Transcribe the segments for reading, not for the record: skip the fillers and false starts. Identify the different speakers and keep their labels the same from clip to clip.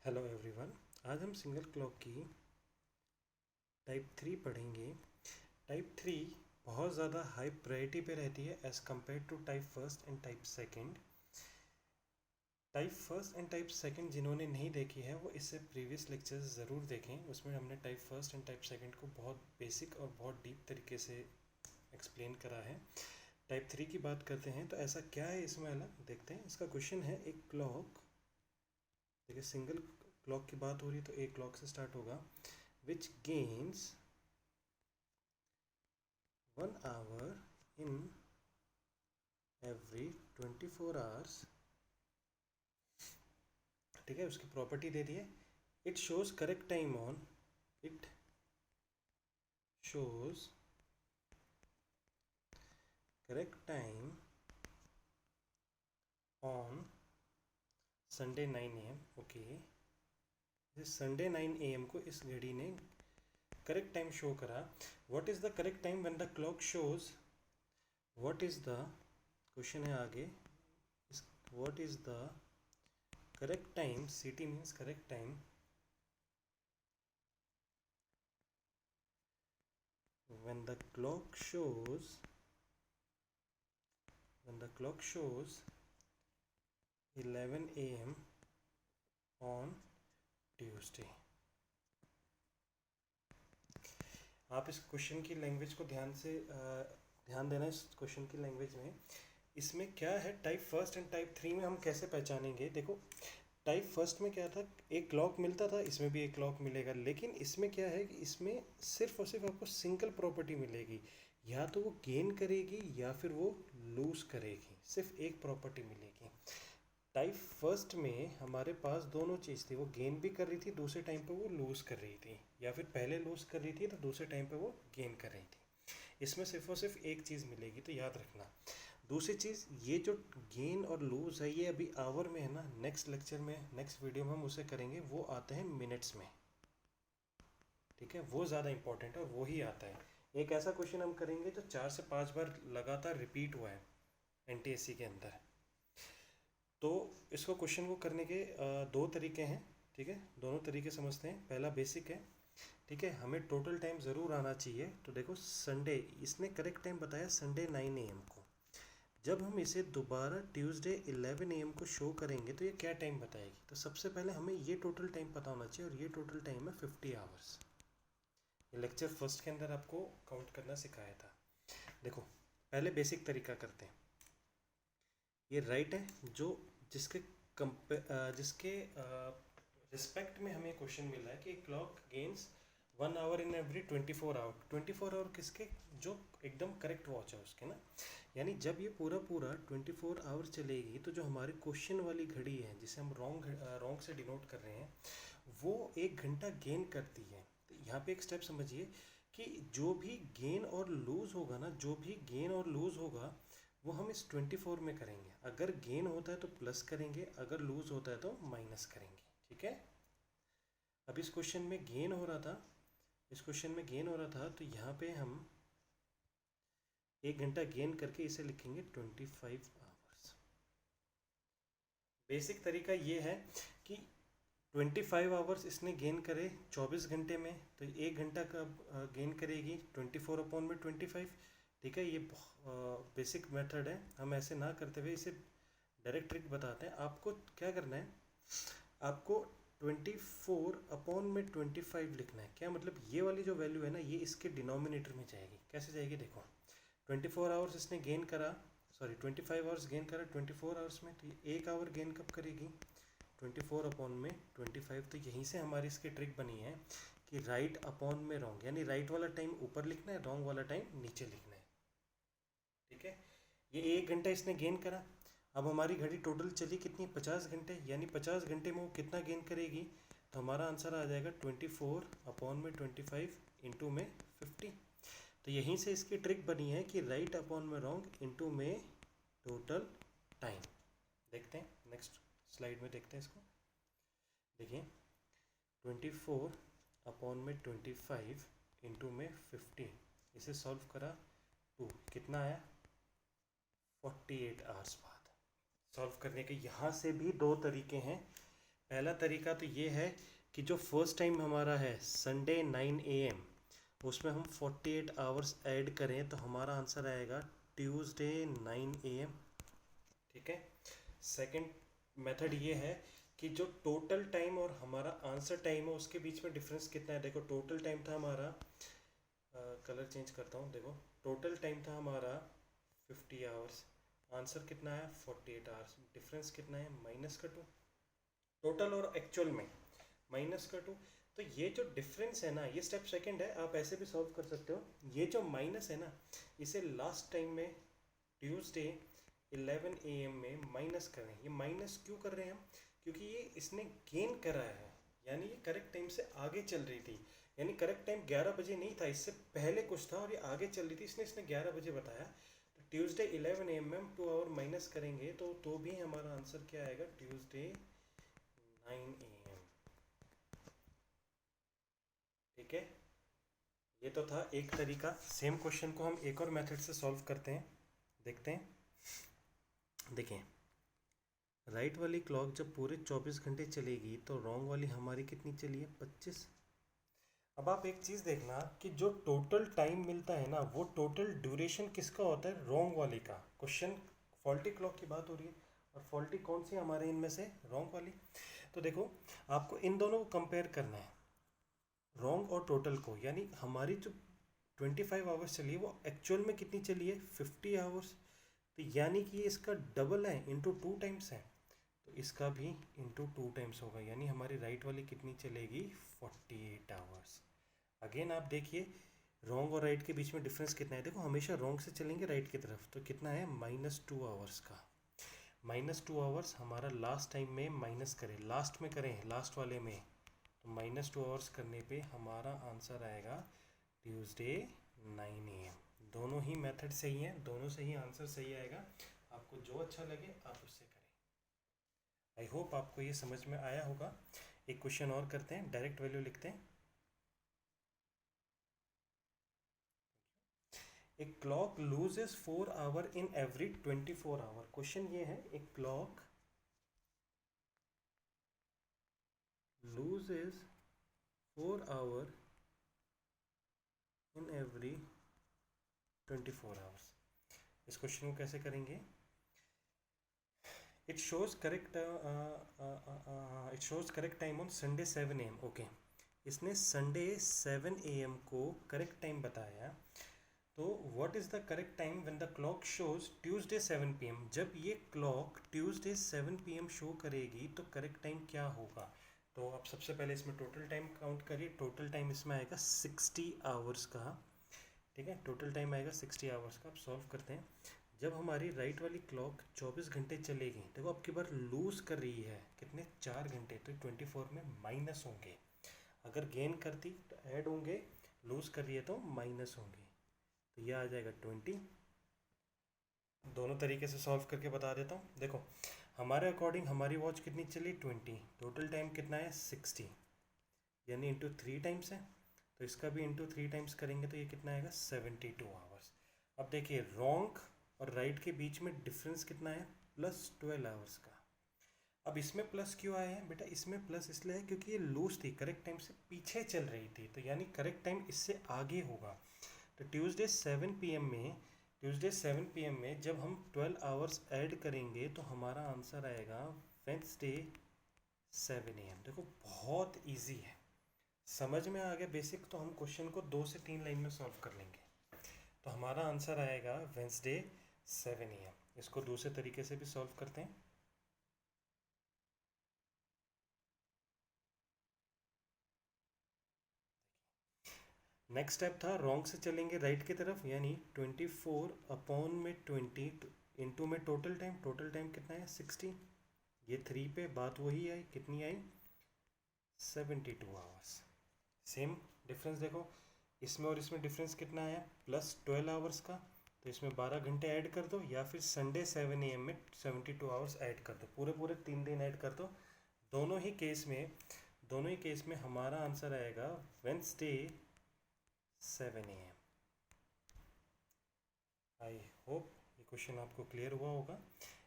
Speaker 1: Hello everyone. आज हम single clock की टाइप 3 पढ़ेंगे। टाइप 3 बहुत ज़्यादा हाई प्रायोरिटी पे रहती है as compare to type first and type second. Type first and type second जिन्होंने नहीं देखी है वो इससे प्रीवियस लेक्चर्स ज़रूर देखें। उसमें हमने type first and type second को बहुत बेसिक और बहुत डीप तरीके से एक्सप्लेन करा है। टाइप 3 की बात करते हैं तो ऐसा क्या है इसमें अलग, देखते हैं। इसका क्वेश्चन है एक क्लॉक, देखिए सिंगल क्लॉक की बात हो रही है तो एक क्लॉक से स्टार्ट होगा, which gains 1 hour in every 24 hours। ठीक है, उसकी प्रॉपर्टी दे दी है। It shows correct time on, it shows correct time on Sunday 9 AM। Okay, Sunday 9 AM को इस घड़ी ने करेक्ट टाइम शो करा। What is the correct time when the clock shows, what is the question है आगे, what is the correct time, CT means correct time, when the clock shows 11 AM on Tuesday। आप इस question की language को ध्यान देना। इस question की लैंग्वेज में इसमें क्या है, टाइप फर्स्ट एंड टाइप 3 में हम कैसे पहचानेंगे। देखो, टाइप फर्स्ट में क्या था, एक क्लॉक मिलता था, इसमें भी एक क्लॉक मिलेगा, लेकिन इसमें क्या है कि इसमें सिर्फ और सिर्फ आपको सिंगल प्रॉपर्टी मिलेगी, या तो वो गेन करेगी या फिर वो लूज़ करेगी, सिर्फ एक प्रॉपर्टी मिलेगी। टाइप फर्स्ट में हमारे पास दोनों चीज़ थी, वो गेन भी कर रही थी, दूसरे टाइम पे वो लूज़ कर रही थी, या फिर पहले लूज़ कर रही थी तो दूसरे टाइम पे वो गेन कर रही थी। इसमें सिर्फ और सिर्फ एक चीज़ मिलेगी, तो याद रखना। दूसरी चीज़, ये जो गेन और लूज़ है ये अभी आवर में है ना, नेक्स्ट लेक्चर में, नेक्स्ट वीडियो में हम उसे करेंगे, वो आते हैं मिनट्स में। ठीक है, वो ज़्यादा इंपॉर्टेंट है और वो ही आता है। एक ऐसा क्वेश्चन हम करेंगे जो 4 से 5 बार लगातार रिपीट हुआ है NTSC के अंदर। तो इसको क्वेश्चन को करने के दो तरीके हैं। ठीक है, दोनों तरीके समझते हैं। पहला बेसिक है, ठीक है, हमें टोटल टाइम ज़रूर आना चाहिए। तो देखो, संडे, इसने करेक्ट टाइम बताया संडे 9 AM को। जब हम इसे दोबारा ट्यूसडे 11 AM को शो करेंगे तो ये क्या टाइम बताएगी। तो सबसे पहले हमें ये टोटल टाइम पता होना चाहिए, और ये टोटल टाइम है 50 आवर्स। ये लेक्चर फर्स्ट के अंदर आपको काउंट करना सिखाया था। देखो, पहले बेसिक तरीका करते हैं। ये राइट है, जो जिसके जिसके रिस्पेक्ट में हमें क्वेश्चन मिला है कि clock gains 1 hour in every 24 hour. 24 hour किसके, जो एकदम करेक्ट वॉच है उसके ना। यानी जब ये पूरा पूरा 24 आवर चलेगी तो जो हमारे क्वेश्चन वाली घड़ी है, जिसे हम रॉन्ग से डिनोट कर रहे हैं, वो 1 घंटा गेन करती है। तो यहाँ पे एक स्टेप समझिए कि जो भी गेन और लूज़ होगा ना, जो भी गेन और लूज़ होगा वो हम इस 24 में करेंगे। अगर गेन होता है तो प्लस करेंगे, अगर लूज़ होता है तो माइनस करेंगे। ठीक है, अब इस क्वेश्चन में गेन हो रहा था, इस क्वेश्चन में गेन हो रहा था, तो यहाँ पे हम 1 घंटा गेन करके इसे लिखेंगे 25 आवर्स। बेसिक तरीका ये है कि 25 आवर्स इसने गेन करे 24 घंटे में, तो 1 घंटा का गेन करेगी 24/25। ठीक है, ये बेसिक मेथड है। हम ऐसे ना करते हुए इसे डायरेक्ट ट्रिक बताते हैं। आपको क्या करना है, आपको 24/25 लिखना है। क्या मतलब, ये वाली जो वैल्यू है ना, ये इसके डिनोमिनेटर में जाएगी। कैसे जाएगी, देखो, 24 आवर्स इसने गेन करा, सॉरी 25 आवर्स गेन करा 24 आवर्स में, तो ये 1 आवर गेन कब करेगी, 24/25। तो यहीं से हमारी इसकी ट्रिक बनी है कि राइट अपॉन में रॉन्ग, यानी राइट वाला टाइम ऊपर लिखना है, रॉन्ग वाला टाइम नीचे लिखना है। ठीक है, ये 1 घंटा इसने गेन करा। अब हमारी घड़ी टोटल चली कितनी, 50 घंटे, यानी 50 घंटे में वो कितना गेन करेगी। तो हमारा आंसर आ जाएगा 24/25 इंटू में 50। तो यहीं से इसकी ट्रिक बनी है कि राइट अपॉन में रॉन्ग इंटू में टोटल टाइम। देखते हैं नेक्स्ट स्लाइड में, देखते हैं इसको। देखिए, 24/25 इंटू में 50, इसे सॉल्व करा 2, कितना आया 48 आवर्स बाद। सॉल्व करने के यहाँ से भी दो तरीके हैं। पहला तरीका तो ये है कि जो फर्स्ट टाइम हमारा है संडे 9 AM, उसमें हम 48 आवर्स ऐड करें तो हमारा आंसर आएगा ट्यूसडे 9 AM। ठीक है। सेकंड मेथड ये है कि जो टोटल टाइम और हमारा आंसर टाइम है उसके बीच में डिफरेंस कितना है। देखो टोटल टाइम था हमारा, कलर चेंज करता हूँ, देखो टोटल टाइम था हमारा 50 आवर्स, आंसर कितना है 48 आवर्स, डिफरेंस कितना है -2। टोटल और एक्चुअल में -2। तो ये जो डिफरेंस है ना, ये स्टेप सेकंड है, आप ऐसे भी सॉल्व कर सकते हो। ये जो माइनस है ना, इसे लास्ट टाइम में ट्यूसडे 11 AM में माइनस कर रहे हैं। ये माइनस क्यों कर रहे हैं हम, क्योंकि ये इसने गेन करा है, यानी ये करेक्ट टाइम से आगे चल रही थी। यानी करेक्ट टाइम 11 बजे नहीं था, इससे पहले कुछ था और ये आगे चल रही थी, इसने 11 बजे बताया। तो ट्यूसडे 11 AM में हम 2 आवर माइनस करेंगे तो भी हमारा आंसर क्या आएगा, ट्यूसडे 9 AM। ठीक है। ये तो था एक तरीका। सेम क्वेश्चन को हम एक और मेथड से सॉल्व करते हैं, देखते हैं। देखें, राइट वाली क्लॉक जब पूरे 24 घंटे चलेगी तो रॉन्ग वाली हमारी कितनी चली है, 25। अब आप एक चीज़ देखना कि जो टोटल टाइम मिलता है ना, वो टोटल ड्यूरेशन किसका होता है, रॉन्ग वाले का। क्वेश्चन फॉल्टी क्लॉक की बात हो रही है और फॉल्टी कौन सी हमारे इनमें से, रॉन्ग वाली। तो देखो आपको इन दोनों को कंपेयर करना है, रॉन्ग और टोटल को। यानी हमारी जो 25 आवर्स चली है वो एक्चुअल में कितनी चली है, 50 आवर्स। तो यानी कि ये इसका डबल है, इंटू 2 टाइम्स है, तो इसका भी इंटू 2 टाइम्स होगा। यानी हमारी राइट वाली कितनी चलेगी, 48 आवर्स। अगेन आप देखिए रॉन्ग और राइट के बीच में डिफरेंस कितना है। देखो हमेशा रॉन्ग से चलेंगे राइट की तरफ, तो कितना है, -2 आवर्स का। -2 आवर्स हमारा लास्ट टाइम में माइनस करें, लास्ट में करें, लास्ट वाले में, तो -2 आवर्स करने पे हमारा आंसर आएगा ट्यूसडे 9 AM। दोनों ही मेथड सही हैं, दोनों से ही आंसर सही आएगा। आपको जो अच्छा लगे आप उससे करें। आई होप आपको ये समझ में आया होगा। एक क्वेश्चन और करते हैं, डायरेक्ट वैल्यू लिखते हैं। A clock loses 4 hour in every 24 hour. Question ये है, a clock loses 4 hour in every 24 hours। इस क्वेश्चन को कैसे करेंगे, it shows correct time on Sunday 7 AM। Okay, इसने संडे 7 AM को करेक्ट टाइम बताया। तो what is the correct time when the clock shows Tuesday 7 PM। जब ये क्लॉक ट्यूसडे 7 PM शो करेगी तो करेक्ट टाइम क्या होगा। तो आप सबसे पहले इसमें टोटल टाइम काउंट करिए। टोटल टाइम इसमें आएगा 60 आवर्स का। ठीक है, टोटल टाइम आएगा 60 आवर्स का। आप सॉल्व करते हैं। जब हमारी राइट वाली क्लॉक 24 घंटे चलेगी, देखो अब की बार लूज कर रही है कितने, 4 घंटे, तो 24 में माइनस होंगे। अगर गेन करती तो ऐड होंगे, लूज कर रही है तो माइनस होंगे। तो यह आ जाएगा 20। दोनों तरीके से सॉल्व करके बता देता हूँ। देखो हमारे अकॉर्डिंग हमारी वॉच कितनी चली, 20, टोटल टाइम कितना है 60, यानी इंटू 3 टाइम्स है। तो इसका भी इंटू 3 टाइम्स करेंगे तो ये कितना आएगा, 72 आवर्स। अब देखिए रॉन्ग और राइट के बीच में डिफरेंस कितना है, +12 आवर्स का। अब इसमें प्लस क्यों आया है बेटा, इसमें प्लस इसलिए है क्योंकि ये लूज थी, करेक्ट टाइम से पीछे चल रही थी, तो यानी करेक्ट टाइम इससे आगे होगा। तो ट्यूसडे 7 PM में जब हम 12 आवर्स ऐड करेंगे तो हमारा आंसर आएगा वेंसडे 7 AM। देखो बहुत इजी है, समझ में आ गया बेसिक, तो हम क्वेश्चन को 2 से 3 लाइन में सॉल्व कर लेंगे। तो हमारा आंसर आएगा वेंसडे 7 AM। इसको दूसरे तरीके से भी सॉल्व करते हैं। नेक्स्ट स्टेप था रॉन्ग से चलेंगे राइट की तरफ, यानी 24/20 इंटू में टोटल टाइम कितना है 60। ये 3 पे बात वही आई, कितनी आई 72 आवर्स। सेम डिफरेंस देखो इसमें और इसमें डिफरेंस कितना है, +12 आवर्स का। तो इसमें 12 घंटे ऐड कर दो, या फिर संडे 7 AM में 72 आवर्स ऐड कर दो, पूरे पूरे 3 दिन ऐड कर दो। दोनों ही केस में हमारा आंसर आएगा वेंसडे 7 AM। आई होप ये क्वेश्चन आपको क्लियर हुआ होगा।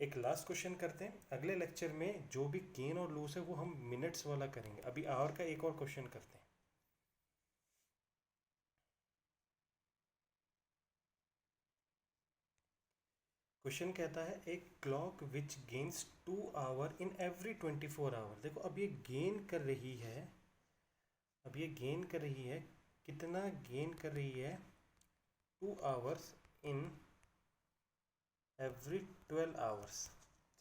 Speaker 1: एक लास्ट क्वेश्चन करते हैं, अगले लेक्चर में जो भी गेन और लूज है वो हम मिनट्स वाला करेंगे। अभी आवर का एक और क्वेश्चन करते हैं। क्वेश्चन कहता है एक clock which gains 2 hour in every 24 hour. देखो अब ये गेन कर रही है, अब ये गेन कर रही है, कितना गेन कर रही है? 2 आवर्स इन एवरी 12 आवर्स।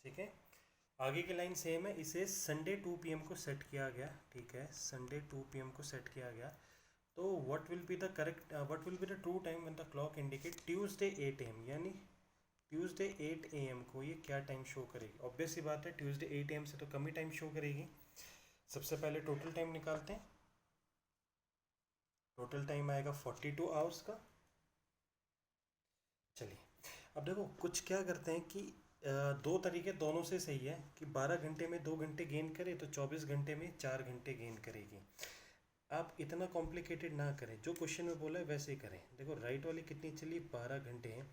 Speaker 1: ठीक है, आगे की लाइन सेम है। इसे संडे 2 PM को सेट किया गया। ठीक है, संडे 2 PM को सेट किया गया। तो what will be the correct, what will be the true time when the clock indicate Tuesday 8 AM, यानी ट्यूसडे 8 AM को ये क्या टाइम शो करेगी? ऑब्वियस सी बात है, ट्यूसडे 8 AM से तो कम ही टाइम शो करेगी। सबसे पहले टोटल टाइम निकालते हैं। टोटल टाइम आएगा 42 आवर्स का। चलिए अब देखो कुछ क्या करते हैं कि दो तरीके दोनों से सही है कि 12 घंटे में 2 घंटे गेन करे तो 24 घंटे में 4 घंटे गेन करेगी। आप इतना कॉम्प्लिकेटेड ना करें, जो क्वेश्चन में बोला है वैसे ही करें। देखो राइट वाली कितनी चली? 12 घंटे हैं,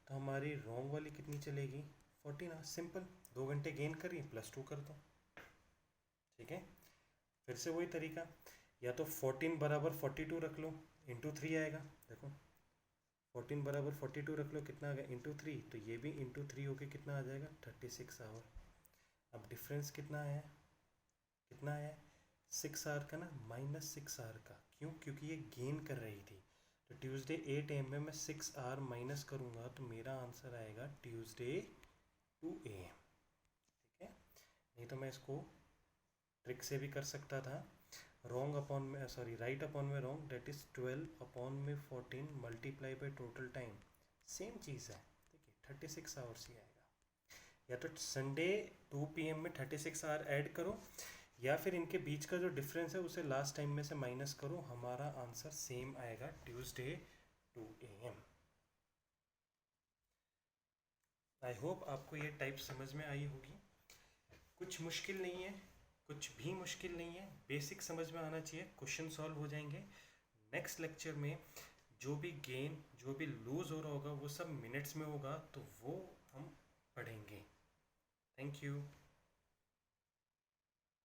Speaker 1: तो हमारी रॉन्ग वाली कितनी चलेगी? 14। सिंपल, 2 घंटे गेन करिए +2 कर दो। ठीक है, फिर से वही तरीका, या तो 14 बराबर 42 रख लो, इंटू 3 आएगा। देखो 14 बराबर 42 रख लो, कितना आ गया? इंटू 3। तो ये भी इंटू 3 होके कितना आ जाएगा? 36 आवर। अब डिफरेंस कितना आया? कितना आया? 6 आवर का ना, -6 आवर का। क्यों? क्योंकि ये गेन कर रही थी। तो ट्यूसडे 8 AM में मैं 6 आवर माइनस करूँगा तो मेरा आंसर आएगा ट्यूसडे 2 AM। ठीक है, नहीं तो मैं इसको ट्रिक से भी कर सकता था। रॉन्ग अपॉन में, सॉरी राइट अपॉन में रॉन्ग, डेट इज 12 अपॉन में 14 multiply by total time, same चीज़ है। ठीक है, 36 आवर्स ही आएगा। या तो संडे 2 PM में 36 आवर ऐड करो, या फिर इनके बीच का जो डिफरेंस है उसे लास्ट टाइम में से माइनस करो, हमारा आंसर सेम आएगा ट्यूसडे 2 AM। आई होप आपको ये टाइप समझ में आई होगी। कुछ मुश्किल नहीं है, कुछ भी मुश्किल नहीं है, बेसिक समझ में आना चाहिए, क्वेश्चन सॉल्व हो जाएंगे। नेक्स्ट लेक्चर में जो भी गेन जो भी लूज़ हो रहा होगा वो सब मिनट्स में होगा, तो वो हम पढ़ेंगे। Thank you.